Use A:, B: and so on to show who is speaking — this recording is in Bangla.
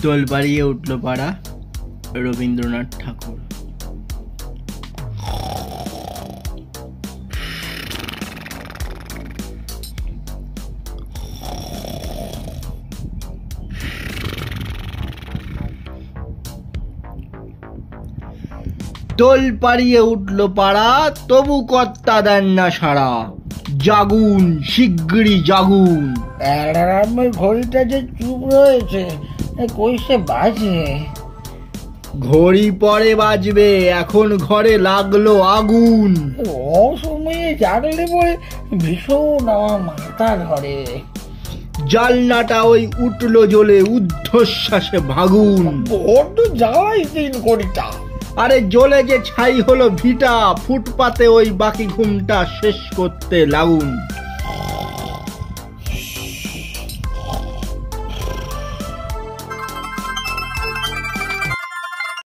A: দোল পাড়িয়ে উঠল পাড়া, রবীন্দ্রনাথ ঠাকুর। দোল পাড়িয়ে উঠল পাড়া, তবু কর্তা দেন না সাড়া। জাগুন, শিগগিরই জাগুন।
B: অ্যালার্মের ঘড়িটা যে চুপ রয়েছে, কইসে বাজে।
A: ঘড়ি পরে বাজবে, এখন ঘরে লাগলো আগুন।
B: অসময়ে জাগলে পরে ভীষণ আমার মাথা ধরে।
A: জালনাটা ওই উঠলো জ্বলে, ঊর্ধ্বশ্বাসে ভাগুন।
B: বড্ড জ্বালাই দিন ঘড়িটা।
A: আরে জ্বলে যে ছাই হলো ভিটা, ফুটপাতে ওই বাকি ঘুমটা শেষ করতে লাগুন।